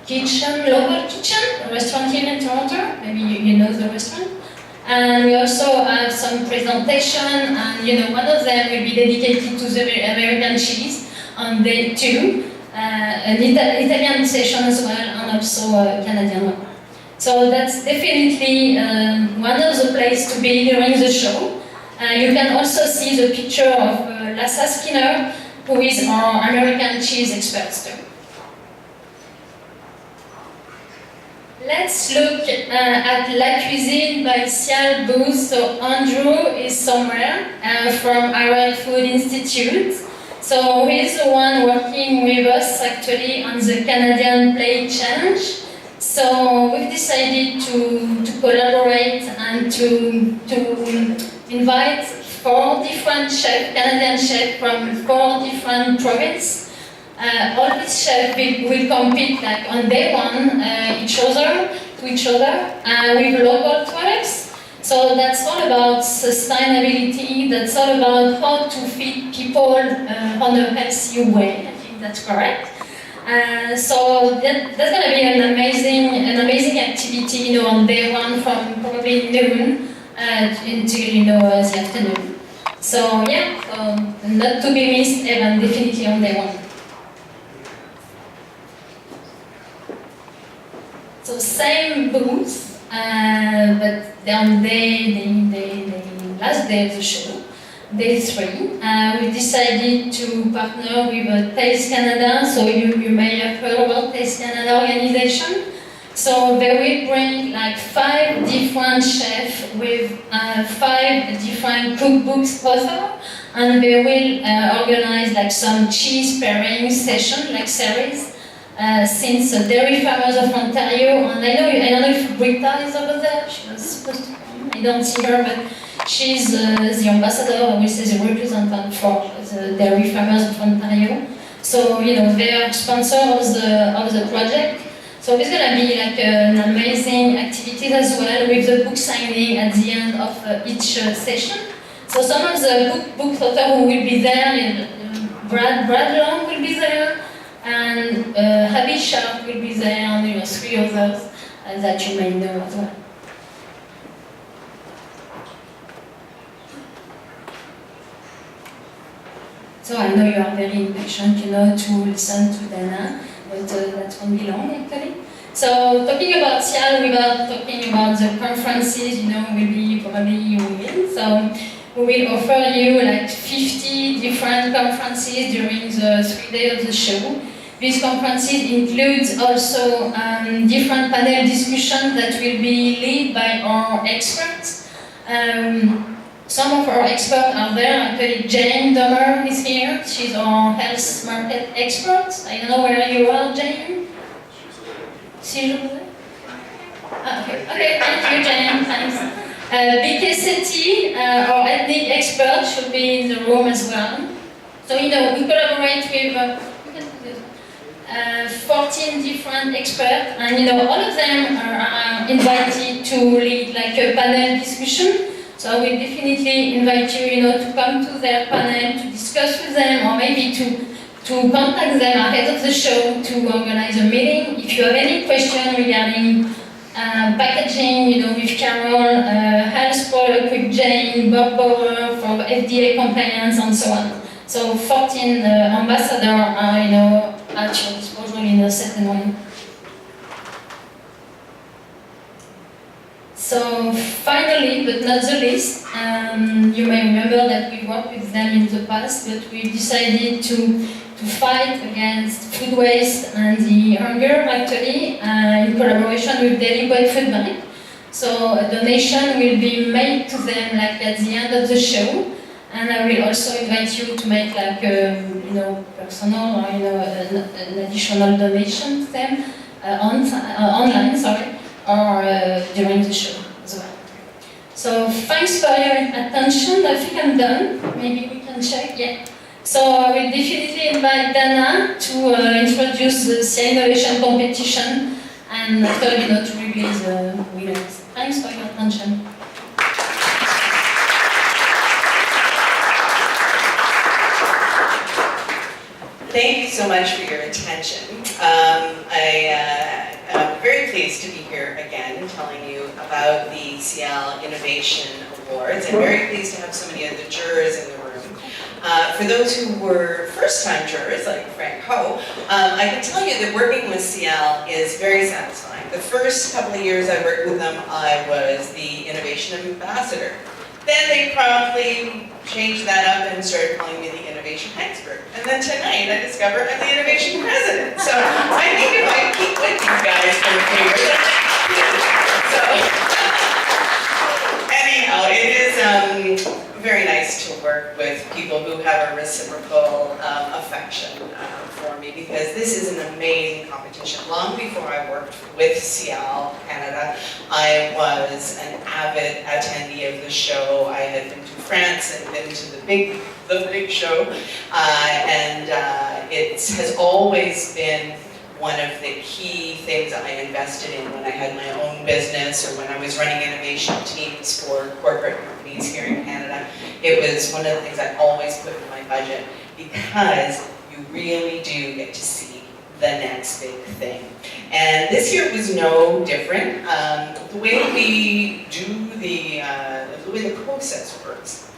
kitchen, local kitchen, a restaurant here in Toronto. Maybe you know the restaurant. And we also have some presentation, and one of them will be dedicated to the American chilies on day 2, an Italian session as well, and also a Canadian one. So that's definitely one of the places to be during the show. You can also see the picture of Lassa Skinner, who is our American cheese expert too. Let's look at La Cuisine by SIAL booth. So Andrew is somewhere from our Food Institute. So he's the one working with us actually on the Canadian Plate Challenge. So we've decided to collaborate and to invite 4 different chefs, Canadian chefs from 4 different provinces. All these chefs will compete like on day 1 to each other with local products. So that's all about sustainability. That's all about how to feed people on a healthy way. I think that's correct. So that's going to be an amazing activity, on day 1 from probably noon until the afternoon. So yeah, not to be missed, and definitely on day 1. So same booth, but on the last day of the show, day 3, we decided to partner with TODD'S Canada. So you may have heard about TODD'S Canada organization. So they will bring like 5 different chefs with 5 different cookbooks author, and they will organize like some cheese pairing session, like series. Since Dairy Farmers of Ontario, and I don't know if Britta is over there. She was supposed to come. I don't see her, but she's the ambassador, I will say the representative for the Dairy Farmers of Ontario. So they are sponsor of the project. So it's going to be like an amazing activity as well, with the book signing at the end of each session. So some of the book authors who will be there, Brad Long will be there, and Abby Sharp will be there, and 3 others that you may know as well. So I know you are very impatient, to listen to Dana, but that won't be long actually. So talking about SIAL without talking about the conferences, will be probably you will. So we will offer you like 50 different conferences during the 3 days of the show. These conferences include also different panel discussions that will be led by our experts. Some of our experts are there. Actually, Jane Dummer is here. She's our health market expert. I don't know where you are, Jane. She's over there? Okay, thank you, Jane. Thanks. BK Sethi, our ethnic expert, should be in the room as well. So, we collaborate with 14 different experts, and all of them are invited to lead like a panel discussion. So I will definitely invite you, to come to their panel to discuss with them, or maybe to contact them ahead of the show to organize a meeting. If you have any question regarding packaging, with Carol, health product with Jane, Bob Bauer for FDA compliance, and so on. So 14 ambassadors are, at your disposal in a certain way. So finally, but not the least, you may remember that we worked with them in the past, but we decided to fight against food waste and the hunger actually in collaboration with Daily Boy Food Bank. So a donation will be made to them like at the end of the show. And I will also invite you to make like personal or an additional donation to them online, or during the show as well. So thanks for your attention. I think I'm done. Maybe we can check. Yeah. So I will definitely invite Dana to introduce the SIAL Innovation competition, and after to release the winners. Thanks for your attention. Thank you so much for your attention. I pleased to be here again telling you about the SIAL Innovation Awards. I'm very pleased to have so many of the jurors in the room. For those who were first-time jurors, like Frank Ho, I can tell you that working with SIAL is very satisfying. The first couple of years I worked with them, I was the Innovation Ambassador. Then they promptly changed that up and started calling me the Innovation Expert. And then tonight I discover I'm the Innovation President. So I think if I keep with these guys for a few years, so anyhow, it is very nice to work with people who have a reciprocal affection for me, because this is an amazing competition. Long before I worked with SIAL Canada, I was an avid attendee of the show. I had been to France and been to the big show, and it has always been one of the key things I invested in when I had my own business or when I was running innovation teams for corporate companies here in Canada. It was one of the things I always put in my budget, because you really do get to see the next big thing. And this year was no different. The way we do the way the process works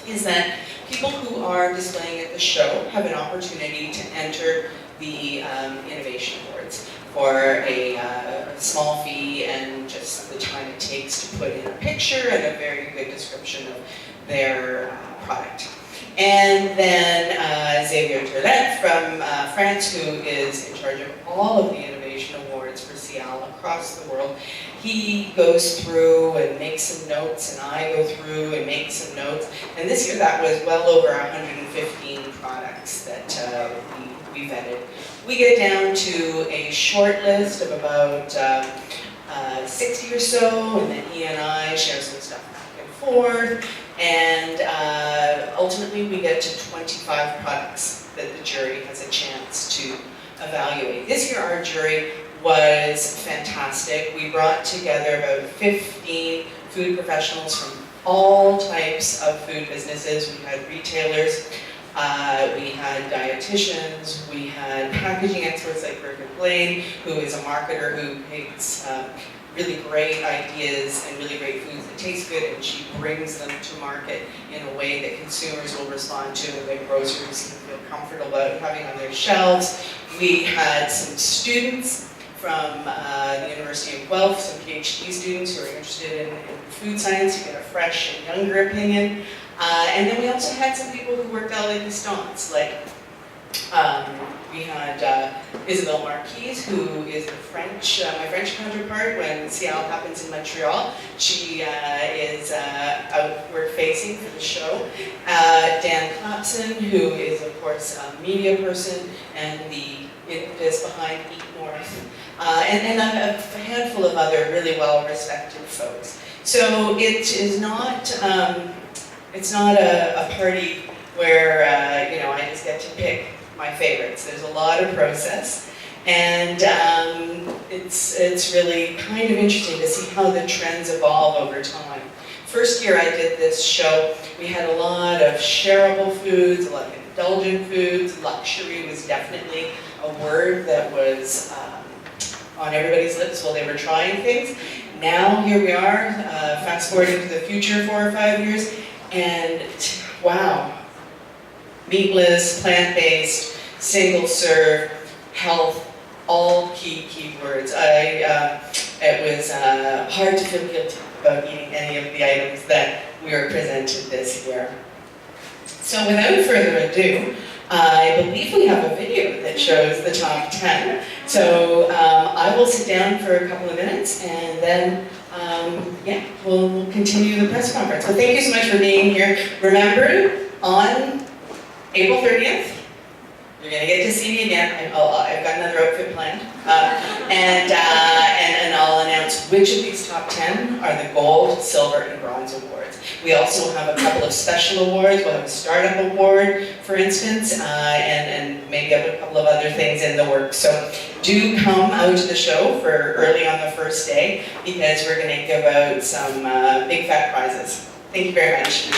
is that people who are displaying at the show have an opportunity to enter the Innovation Awards for a small fee and just the time it takes to put in a picture and a very good description of their product. And then Xavier Turlet from France, who is in charge of all of the Innovation Awards for SIAL across the world, he goes through and makes some notes, and I go through and make some notes. And this year that was well over 115 products that we vetted. We get down to a short list of about 60 or so, and then he and I share some stuff back and forth. And ultimately we get to 25 products that the jury has a chance to evaluate. This year our jury was fantastic. We brought together about 15 food professionals from all types of food businesses. We had retailers, we had dietitians, we had packaging experts like Birgit Blaine, who is a marketer who makes really great ideas and really great foods that taste good, and she brings them to market in a way that consumers will respond to and that grocers can feel comfortable about having on their shelves. We had some students from the University of Guelph, some PhD students who are interested in food science. You get a fresh and younger opinion. And then we also had some people who worked out at distance, like we had Isabelle Marquise, who is the my French counterpart when SIAL happens in Montreal. She is outward facing for the show. Dan Clapson, who is of course a media person and the impetus behind Eat North. And a handful of other really well-respected folks. So it is not, it's not a party where I just get to pick my favorites. There's a lot of process, and it's really kind of interesting to see how the trends evolve over time. First year I did this show, we had a lot of shareable foods, a lot of indulgent foods. Luxury was definitely a word that was on everybody's lips while they were trying things. Now here we are, fast forwarding to the future 4 or 5 years, and wow, meatless, plant-based, single-serve, health, all key words. It was hard to feel guilty about eating any of the items that we were presented this year. So without further ado, I believe we have a video that shows the top 10. So I will sit down for a couple of minutes, and then we'll continue the press conference. But thank you so much for being here. Remember, on April 30th, you're going to get to see me again. I've got another outfit planned. And I'll announce which of these top 10 are the gold, silver, and bronze awards. We also have a couple of special awards. We'll have a startup award, for instance, and maybe a couple of other things in the works. So do come out to the show for early on the first day, because we're going to give out some big fat prizes. Thank you very much.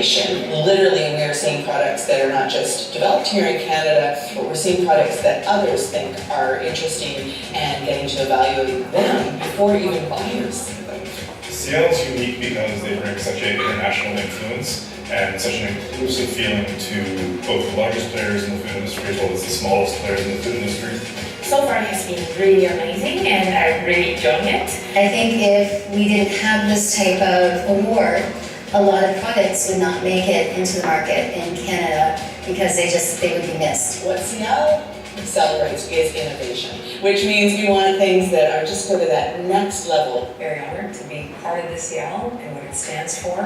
innovation. Literally, we are seeing products that are not just developed here in Canada, but we're seeing products that others think are interesting and getting to evaluate them before even buyers see them. SIAL is unique because they bring such an international influence and such an inclusive feeling to both the largest players in the food industry as well as the smallest players in the food industry. So far it has been really amazing and I'm really enjoying it. I think if we didn't have this type of award, a lot of products would not make it into the market in Canada because they would be missed. What SIAL celebrates is innovation, which means we want things that are just go to that next level. Very honored to be part of the SIAL and what it stands for,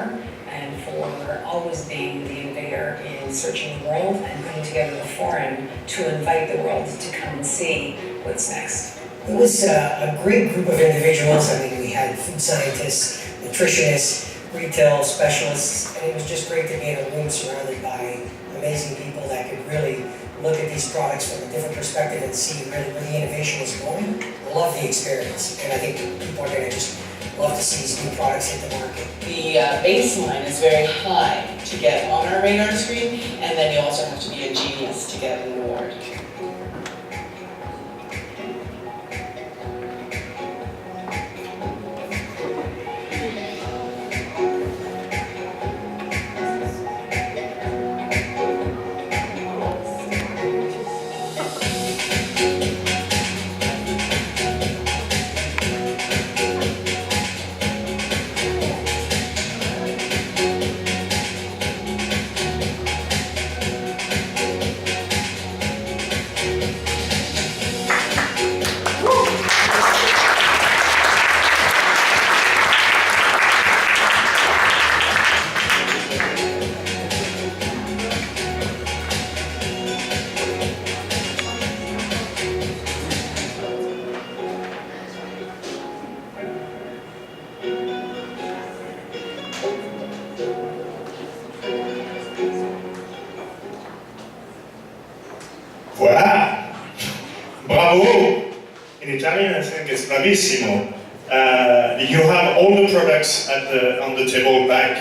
and for always being the innovator in searching the world and putting together a forum to invite the world to come and see what's next. It was a great group of individuals. I mean, we had food scientists, nutritionists, retail specialists, and it was just great to be in a room surrounded by amazing people that could really look at these products from a different perspective and see really where the innovation is going. I love the experience, and I think people are going to just love to see these new products hit the market. The baseline is very high to get on our radar screen, and then you also have to be a genius to get an award. Voilà! Bravo! In Italian, I think it's bravissimo. You have all the products on the table back